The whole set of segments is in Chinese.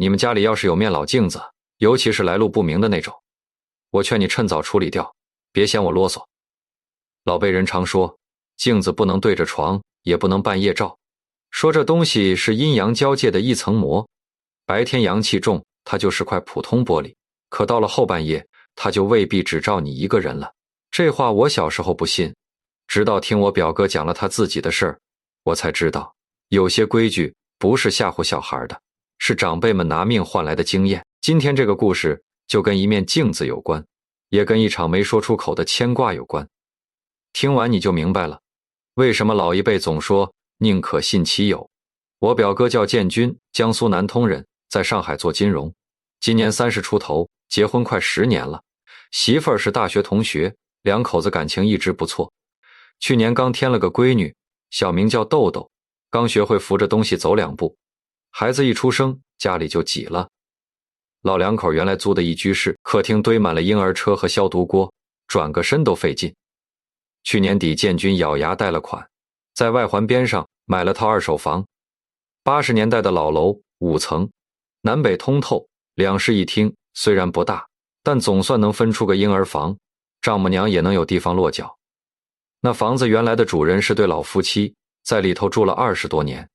你们家里要是有面老镜子，尤其是来路不明的那种，我劝你趁早处理掉，别嫌我啰嗦。老辈人常说，镜子不能对着床，也不能半夜照，说这东西是阴阳交界的一层膜，白天阳气重，它就是块普通玻璃，可到了后半夜，它就未必只照你一个人了。这话我小时候不信，直到听我表哥讲了他自己的事儿，我才知道，有些规矩不是吓唬小孩的，是长辈们拿命换来的经验。今天这个故事就跟一面镜子有关，也跟一场没说出口的牵挂有关。听完你就明白了，为什么老一辈总说宁可信其有。我表哥叫建军，江苏南通人，在上海做金融，今年30出头，结婚快10年了，媳妇儿是大学同学，两口子感情一直不错。去年刚添了个闺女，小名叫豆豆，刚学会扶着东西走2步，孩子一出生，家里就挤了。老两口原来租的一居室，客厅堆满了婴儿车和消毒锅，转个身都费劲。去年底建军咬牙贷了款，在外环边上买了套2手房，80年代的老楼，5层，南北通透，2室1厅，虽然不大，但总算能分出个婴儿房，丈母娘也能有地方落脚。那房子原来的主人是对老夫妻，在里头住了20多年，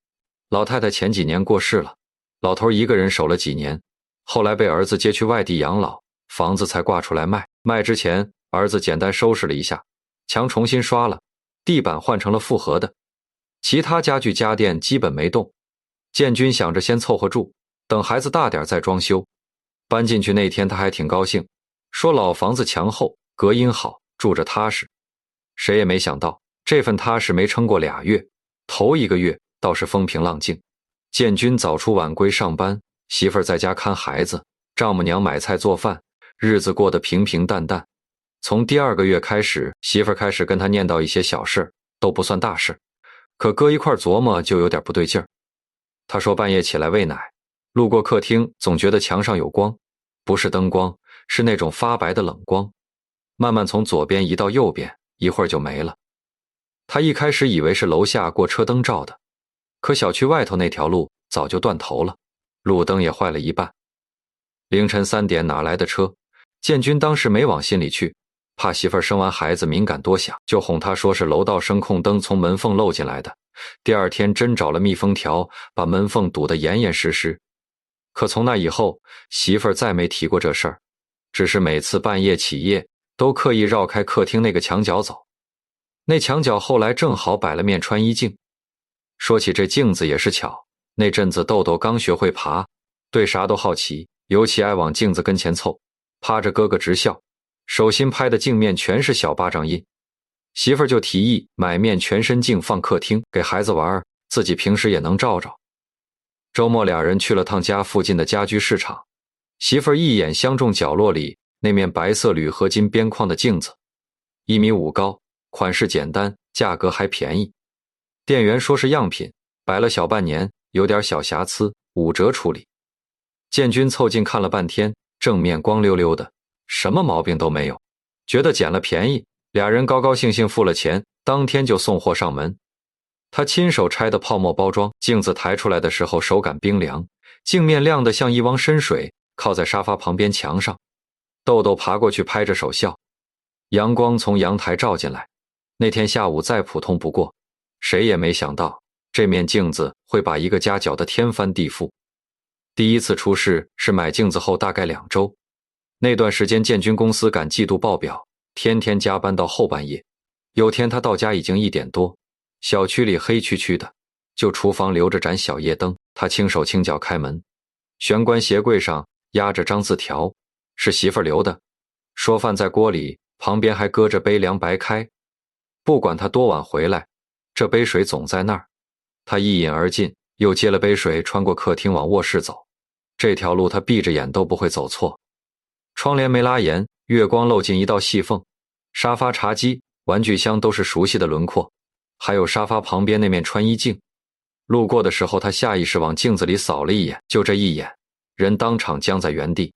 老太太前几年过世了，老头一个人守了几年，后来被儿子接去外地养老，房子才挂出来卖。卖之前，儿子简单收拾了一下，墙重新刷了，地板换成了复合的，其他家具家电基本没动。建军想着先凑合住，等孩子大点再装修。搬进去那天他还挺高兴，说老房子墙厚，隔音好，住着踏实。谁也没想到，这份踏实没撑过2月，头1个月倒是风平浪静。建军早出晚归上班，媳妇儿在家看孩子，丈母娘买菜做饭，日子过得平平淡淡。从第2个月开始，媳妇儿开始跟他念叨一些小事，都不算大事，可搁一块琢磨就有点不对劲儿。他说半夜起来喂奶，路过客厅总觉得墙上有光，不是灯光，是那种发白的冷光，慢慢从左边移到右边，一会儿就没了。他一开始以为是楼下过车灯照的，可小区外头那条路早就断头了，路灯也坏了一半。凌晨3点哪来的车？建军当时没往心里去，怕媳妇儿生完孩子敏感多想，就哄他说是楼道声控灯从门缝漏进来的。第2天真找了密封条，把门缝堵得严严实实。可从那以后，媳妇儿再没提过这事儿，只是每次半夜起夜，都刻意绕开客厅那个墙角走。那墙角后来正好摆了面穿衣镜。说起这镜子也是巧，那阵子豆豆刚学会爬，对啥都好奇，尤其爱往镜子跟前凑，趴着哥哥直笑，手心拍的镜面全是小巴掌印。媳妇儿就提议买面全身镜放客厅，给孩子玩，自己平时也能照照。周末2人去了趟家附近的家居市场，媳妇儿一眼相中角落里那面白色铝合金边框的镜子，1.5米高，款式简单，价格还便宜。店员说是样品，摆了小半年，有点小瑕疵，5折处理。建军凑近看了半天，正面光溜溜的，什么毛病都没有，觉得捡了便宜，2人高高兴兴付了钱，当天就送货上门。他亲手拆的泡沫包装，镜子抬出来的时候手感冰凉，镜面亮得像一汪深水，靠在沙发旁边墙上。豆豆爬过去拍着手笑。阳光从阳台照进来，那天下午再普通不过，谁也没想到这面镜子会把一个家搅得天翻地覆。第一次出事是买镜子后大概2周，那段时间建军公司赶季度报表，天天加班到后半夜。有天他到家已经1点多，小区里黑黢黢的，就厨房留着盏小夜灯。他轻手轻脚开门，玄关鞋柜上压着张字条，是媳妇儿留的，说饭在锅里，旁边还搁着杯凉白开，不管他多晚回来，这杯水总在那儿。他一饮而尽，又接了杯水，穿过客厅往卧室走。这条路他闭着眼都不会走错。窗帘没拉严，月光漏进一道细缝，沙发、茶几、玩具箱都是熟悉的轮廓，还有沙发旁边那面穿衣镜。路过的时候，他下意识往镜子里扫了一眼，就这一眼，人当场僵在原地。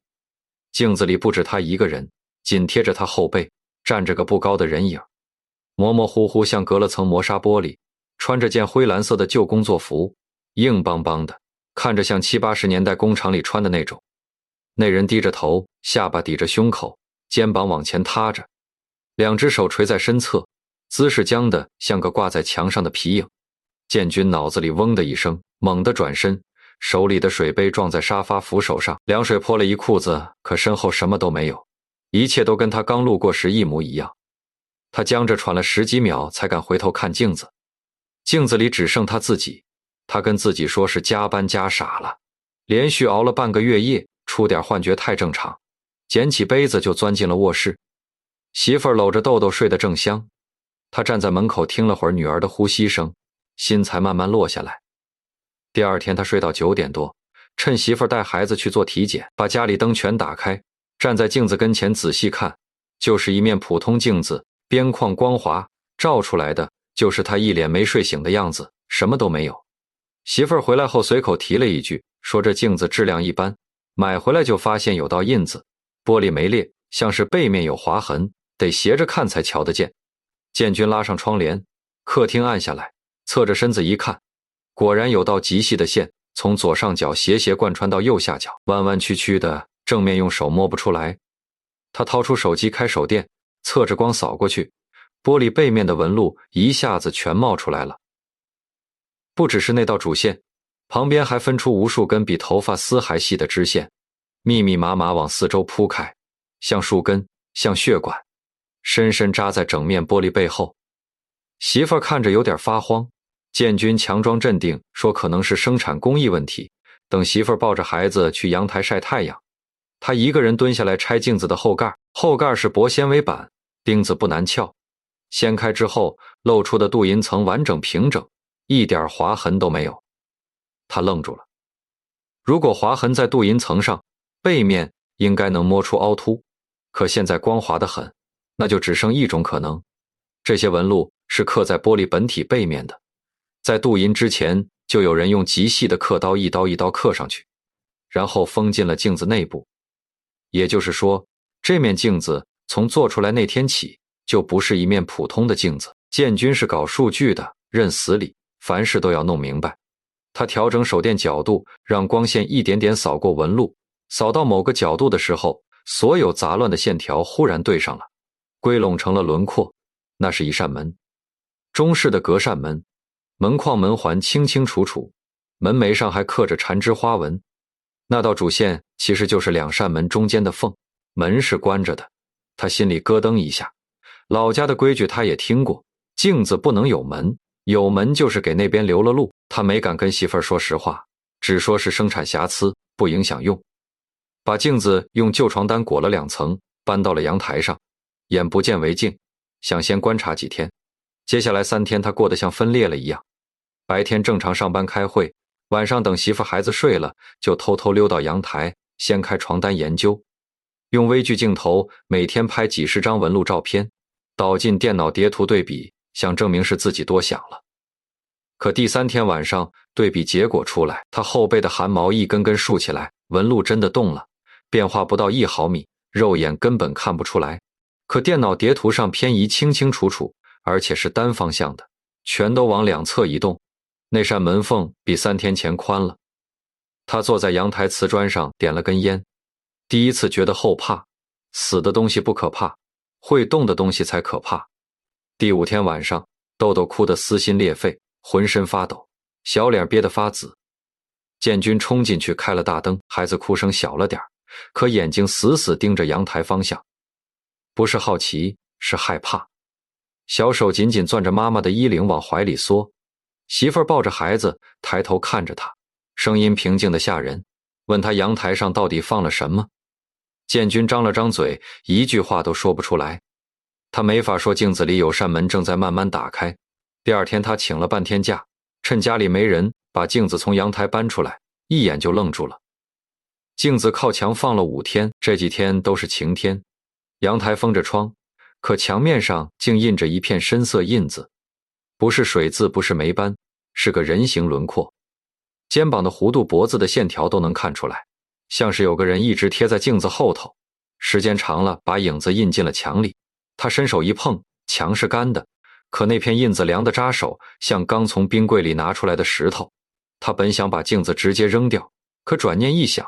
镜子里不止他一个人，紧贴着他后背站着个不高的人影，模模糊糊像隔了层磨砂玻璃，穿着件灰蓝色的旧工作服，硬邦邦的，看着像70、80年代工厂里穿的那种。那人低着头，下巴抵着胸口，肩膀往前塌着，两只手垂在身侧，姿势僵得像个挂在墙上的皮影。建军脑子里嗡的一声，猛地转身，手里的水杯撞在沙发扶手上，凉水泼了一裤子，可身后什么都没有，一切都跟他刚路过时一模一样。他僵着喘了10几秒才敢回头看镜子，镜子里只剩他自己。他跟自己说是加班加傻了，连续熬了半个月夜，出点幻觉太正常。捡起杯子就钻进了卧室。媳妇儿搂着豆豆睡得正香，他站在门口听了会儿女儿的呼吸声，心才慢慢落下来。第二天他睡到9点多，趁媳妇儿带孩子去做体检，把家里灯全打开，站在镜子跟前仔细看，就是一面普通镜子，边框光滑，照出来的就是他一脸没睡醒的样子，什么都没有。媳妇儿回来后随口提了一句，说这镜子质量一般，买回来就发现有道印子，玻璃没裂，像是背面有划痕，得斜着看才瞧得见。建军拉上窗帘，客厅暗下来，侧着身子一看，果然有道极细的线从左上角斜贯穿到右下角，弯弯曲曲的，正面用手摸不出来。他掏出手机开手电，侧着光扫过去，玻璃背面的纹路一下子全冒出来了。不只是那道主线，旁边还分出无数根比头发丝还细的支线，密密麻麻往四周铺开，像树根，像血管，深深扎在整面玻璃背后。媳妇儿看着有点发慌，建军强装镇定说可能是生产工艺问题，等媳妇儿抱着孩子去阳台晒太阳。他一个人蹲下来拆镜子的后盖，后盖是薄纤维板，钉子不难撬，掀开之后露出的镀银层完整平整，一点划痕都没有。他愣住了，如果划痕在镀银层上，背面应该能摸出凹凸，可现在光滑得很，那就只剩一种可能，这些纹路是刻在玻璃本体背面的，在镀银之前就有人用极细的刻刀一刀一刀刻上去，然后封进了镜子内部。也就是说，这面镜子从做出来那天起就不是一面普通的镜子。建军是搞数据的，认死理，凡事都要弄明白。他调整手电角度，让光线一点点扫过纹路，扫到某个角度的时候，所有杂乱的线条忽然对上了，归拢成了轮廓。那是一扇门，中式的格扇门，门框门环清清楚楚，门楣上还刻着缠枝花纹。那道主线其实就是2扇门中间的缝，门是关着的。他心里咯噔一下，老家的规矩他也听过，镜子不能有门，有门就是给那边留了路。他没敢跟媳妇儿说实话，只说是生产瑕疵，不影响用。把镜子用旧床单裹了2层，搬到了阳台上，眼不见为净，想先观察几天。接下来3天他过得像分裂了一样，白天正常上班开会，晚上等媳妇孩子睡了，就偷偷溜到阳台，掀开床单研究，用微距镜头每天拍几十张纹路照片，导进电脑叠图对比，想证明是自己多想了。可第3天晚上对比结果出来，他后背的汗毛一根根竖起来，纹路真的动了，变化不到1毫米，肉眼根本看不出来。可电脑叠图上偏移清清楚楚，而且是单方向的，全都往2侧移动。那扇门缝比3天前宽了。他坐在阳台瓷砖上点了根烟，第一次觉得后怕，死的东西不可怕，会动的东西才可怕。第5天晚上，豆豆哭得撕心裂肺，浑身发抖，小脸憋得发紫。建军冲进去开了大灯，孩子哭声小了点，可眼睛死死盯着阳台方向，不是好奇，是害怕。小手紧紧攥着妈妈的衣领往怀里缩，媳妇儿抱着孩子抬头看着他，声音平静得吓人，问他阳台上到底放了什么。建军张了张嘴，一句话都说不出来。他没法说镜子里有扇门正在慢慢打开。第2天他请了半天假，趁家里没人，把镜子从阳台搬出来，一眼就愣住了。镜子靠墙放了5天，这几天都是晴天，阳台封着窗，可墙面上竟印着一片深色印子，不是水渍，不是霉斑，是个人形轮廓，肩膀的弧度，脖子的线条都能看出来，像是有个人一直贴在镜子后头，时间长了把影子印进了墙里。他伸手一碰，墙是干的，可那片印子凉得扎手，像刚从冰柜里拿出来的石头。他本想把镜子直接扔掉，可转念一想，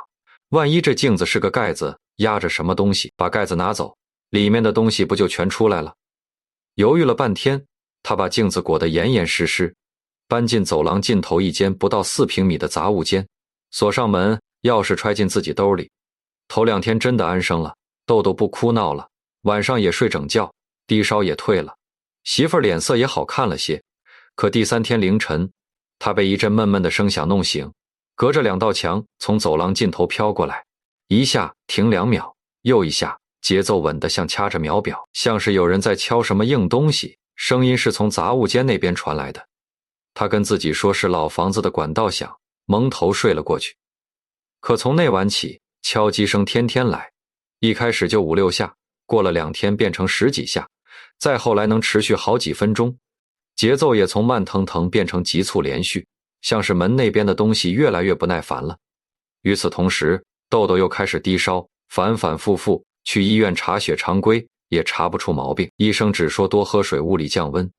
万一这镜子是个盖子，压着什么东西，把盖子拿走，里面的东西不就全出来了？犹豫了半天，他把镜子裹得严严实实，搬进走廊尽头一间不到4平米的杂物间，锁上门，钥匙揣进自己兜里。头2天真的安生了，豆豆不哭闹了，晚上也睡整觉，低烧也退了，媳妇儿脸色也好看了些。可第3天凌晨，他被一阵闷闷的声响弄醒，隔着2道墙从走廊尽头飘过来，一下停2秒，又一下，节奏稳得像掐着秒表，像是有人在敲什么硬东西，声音是从杂物间那边传来的。他跟自己说是老房子的管道响，蒙头睡了过去。可从那晚起，敲击声天天来，一开始就5、6下，过了2天变成10几下，再后来能持续好几分钟，节奏也从慢腾腾变成急促连续，像是门那边的东西越来越不耐烦了。与此同时，豆豆又开始低烧，反反复复去医院查血常规，也查不出毛病，医生只说多喝水，物理降温。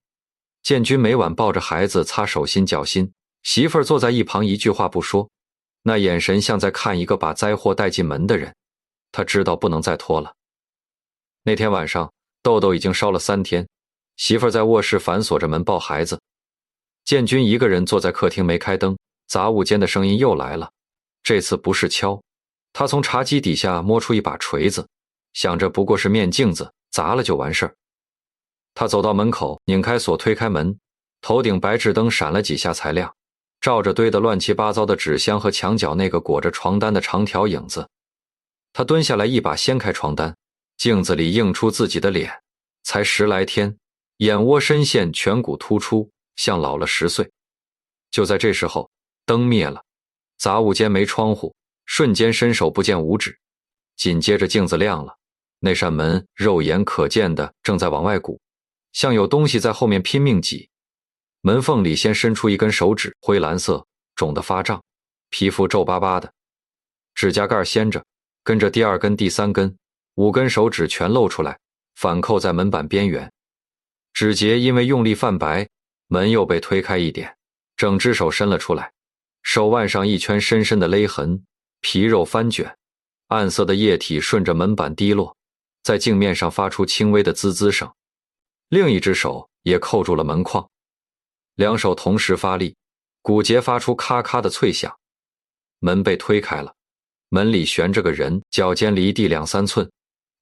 建军每晚抱着孩子擦手心脚心，媳妇儿坐在一旁一句话不说，那眼神像在看一个把灾祸带进门的人。他知道不能再拖了。那天晚上，豆豆已经烧了3天，媳妇儿在卧室反锁着门抱孩子。建军一个人坐在客厅没开灯，杂物间的声音又来了，这次不是敲，他从茶几底下摸出一把锤子，想着不过是面镜子，砸了就完事儿。他走到门口，拧开锁，推开门，头顶白炽灯闪了几下才亮，照着堆得乱七八糟的纸箱和墙角那个裹着床单的长条影子。他蹲下来一把掀开床单，镜子里映出自己的脸，才10来天，眼窝深陷，颧骨突出，像老了10岁。就在这时候，灯灭了，杂物间没窗户，瞬间伸手不见五指。紧接着镜子亮了，那扇门肉眼可见的正在往外鼓，像有东西在后面拼命挤。门缝里先伸出一根手指，灰蓝色，肿得发胀，皮肤皱巴巴的，指甲盖掀着，跟着第2根、第3根，5根手指全露出来，反扣在门板边缘。指节因为用力泛白，门又被推开一点，整只手伸了出来，手腕上一圈深深的勒痕，皮肉翻卷，暗色的液体顺着门板滴落，在镜面上发出轻微的滋滋声。另一只手也扣住了门框，2手同时发力，骨节发出咔咔的脆响。门被推开了，门里悬着个人，脚尖离地2、3寸，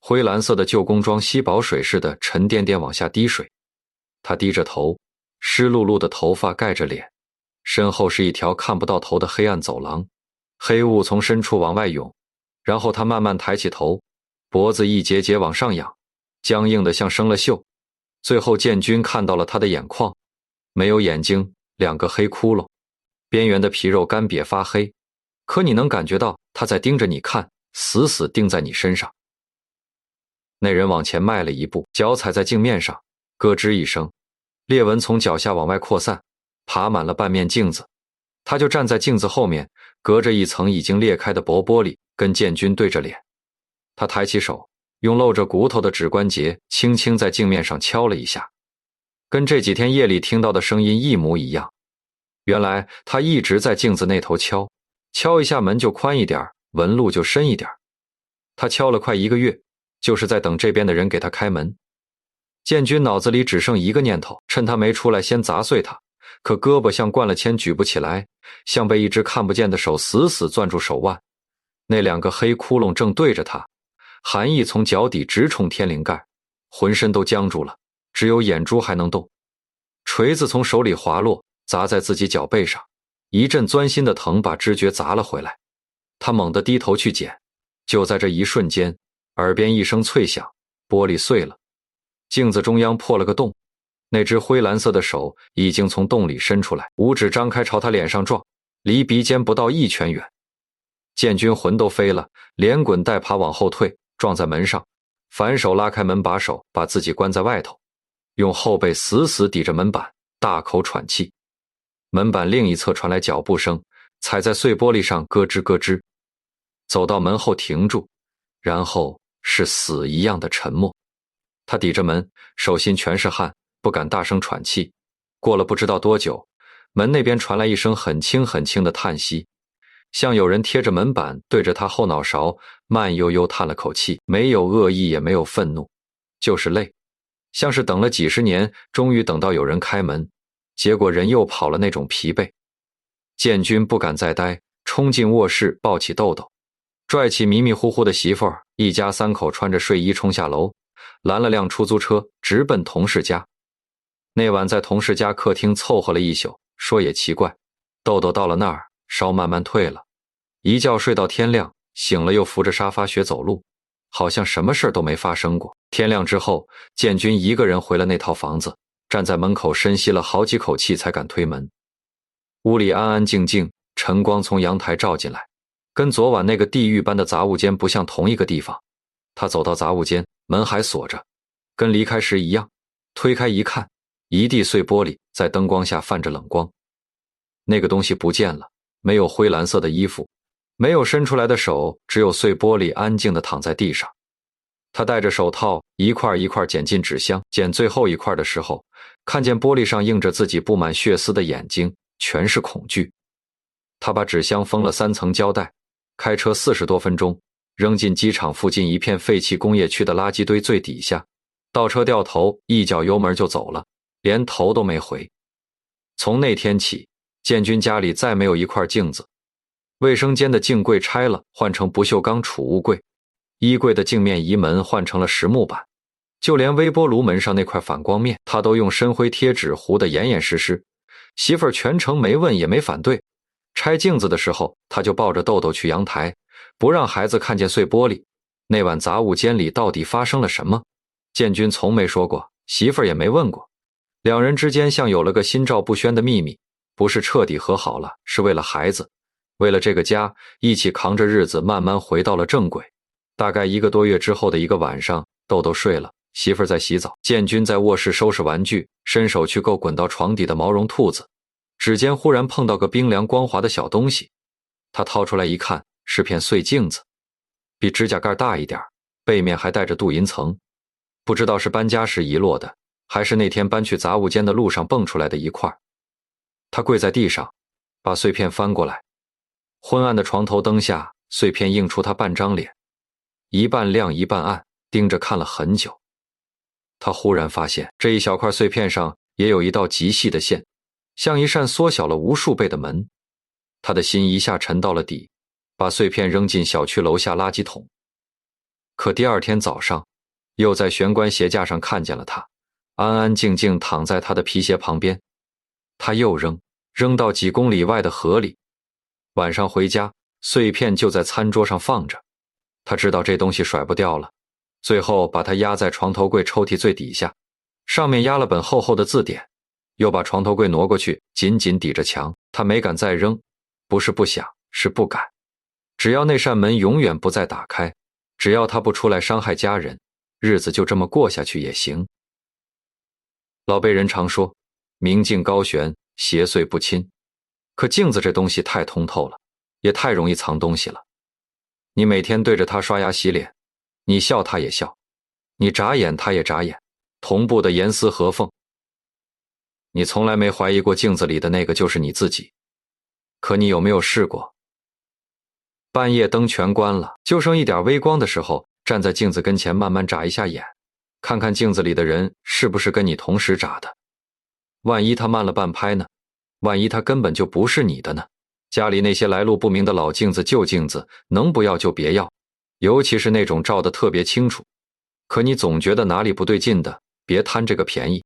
灰蓝色的旧工装吸饱水似的沉甸甸往下滴水。他低着头，湿漉漉的头发盖着脸，身后是一条看不到头的黑暗走廊，黑雾从深处往外涌。然后他慢慢抬起头，脖子一节节往上仰，僵硬的像生了锈。最后建军看到了他的眼眶，没有眼睛，2个黑窟窿，边缘的皮肉干瘪发黑，可你能感觉到他在盯着你看，死死盯在你身上。那人往前迈了一步，脚踩在镜面上，咯吱一声，裂纹从脚下往外扩散，爬满了半面镜子。他就站在镜子后面，隔着一层已经裂开的薄玻璃，跟建军对着脸。他抬起手，用露着骨头的指关节轻轻在镜面上敲了一下，跟这几天夜里听到的声音一模一样。原来他一直在镜子那头敲，敲一下门就宽一点，纹路就深一点。他敲了快1个月，就是在等这边的人给他开门。建军脑子里只剩一个念头，趁他没出来先砸碎他，可胳膊像灌了铅举不起来，像被一只看不见的手死死攥住手腕。那2个黑窟窿正对着他，寒意从脚底直冲天灵盖，浑身都僵住了，只有眼珠还能动。锤子从手里滑落，砸在自己脚背上，一阵钻心的疼把知觉砸了回来。他猛地低头去捡，就在这一瞬间，耳边一声脆响，玻璃碎了，镜子中央破了个洞，那只灰蓝色的手已经从洞里伸出来，五指张开朝他脸上撞，离鼻尖不到1拳远。建军魂都飞了，连滚带爬往后退，撞在门上，反手拉开门把手，把自己关在外头，用后背死死抵着门板，大口喘气。门板另一侧传来脚步声，踩在碎玻璃上咯吱咯吱。走到门后停住，然后是死一样的沉默。他抵着门，手心全是汗，不敢大声喘气。过了不知道多久，门那边传来一声很轻很轻的叹息，像有人贴着门板对着他后脑勺慢悠悠叹了口气，没有恶意也没有愤怒，就是累，像是等了几十年终于等到有人开门，结果人又跑了那种疲惫。建军不敢再待，冲进卧室抱起豆豆，拽起迷迷糊糊的媳妇儿，一家三口穿着睡衣冲下楼，拦了辆出租车直奔同事家。那晚在同事家客厅凑合了一宿，说也奇怪，豆豆到了那儿烧慢慢退了，一觉睡到天亮，醒了又扶着沙发学走路，好像什么事都没发生过。天亮之后，建军一个人回了那套房子，站在门口深吸了好几口气才敢推门。屋里安安静静，晨光从阳台照进来，跟昨晚那个地狱般的杂物间不像同一个地方。他走到杂物间，门还锁着，跟离开时一样，推开一看，一地碎玻璃在灯光下泛着冷光。那个东西不见了，没有灰蓝色的衣服，没有伸出来的手，只有碎玻璃安静地躺在地上。他戴着手套，一块一块捡进纸箱，捡最后一块的时候，看见玻璃上映着自己布满血丝的眼睛，全是恐惧。他把纸箱封了3层胶带，开车40多分钟，扔进机场附近一片废弃工业区的垃圾堆最底下，倒车掉头，一脚油门就走了，连头都没回。从那天起，建军家里再没有一块镜子，卫生间的镜柜拆了，换成不锈钢储物柜，衣柜的镜面移门换成了实木板，就连微波炉门上那块反光面，他都用深灰贴纸糊得严严实实。媳妇儿全程没问也没反对。拆镜子的时候，他就抱着豆豆去阳台，不让孩子看见碎玻璃。那晚杂物间里到底发生了什么？建军从没说过，媳妇儿也没问过。两人之间像有了个心照不宣的秘密，不是彻底和好了，是为了孩子，为了这个家，一起扛着日子慢慢回到了正轨。大概1个多月之后的一个晚上，豆豆睡了，媳妇儿在洗澡，建军在卧室收拾玩具，伸手去够滚到床底的毛绒兔子，指尖忽然碰到个冰凉光滑的小东西，他掏出来一看，是片碎镜子，比指甲盖大一点，背面还带着镀银层，不知道是搬家时遗落的，还是那天搬去杂物间的路上蹦出来的一块。他跪在地上，把碎片翻过来，昏暗的床头灯下，碎片映出他半张脸，一半亮一半暗，盯着看了很久。他忽然发现，这一小块碎片上也有一道极细的线，像一扇缩小了无数倍的门。他的心一下沉到了底，把碎片扔进小区楼下垃圾桶。可第二天早上，又在玄关鞋架上看见了他，安安静静躺在他的皮鞋旁边。他又扔到几公里外的河里。晚上回家，碎片就在餐桌上放着。他知道这东西甩不掉了，最后把它压在床头柜抽屉最底下，上面压了本厚厚的字典，又把床头柜挪过去，紧紧抵着墙。他没敢再扔，不是不想，是不敢。只要那扇门永远不再打开，只要他不出来伤害家人，日子就这么过下去也行。老辈人常说，明镜高悬，邪祟不侵。可镜子这东西太通透了，也太容易藏东西了。你每天对着它刷牙洗脸，你笑它也笑，你眨眼它也眨眼，同步的严丝合缝。你从来没怀疑过镜子里的那个就是你自己，可你有没有试过？半夜灯全关了，就剩一点微光的时候，站在镜子跟前慢慢眨一下眼，看看镜子里的人是不是跟你同时眨的。万一他慢了半拍呢？万一他根本就不是你的呢？家里那些来路不明的老镜子旧镜子，能不要就别要，尤其是那种照得特别清楚，可你总觉得哪里不对劲的，别贪这个便宜。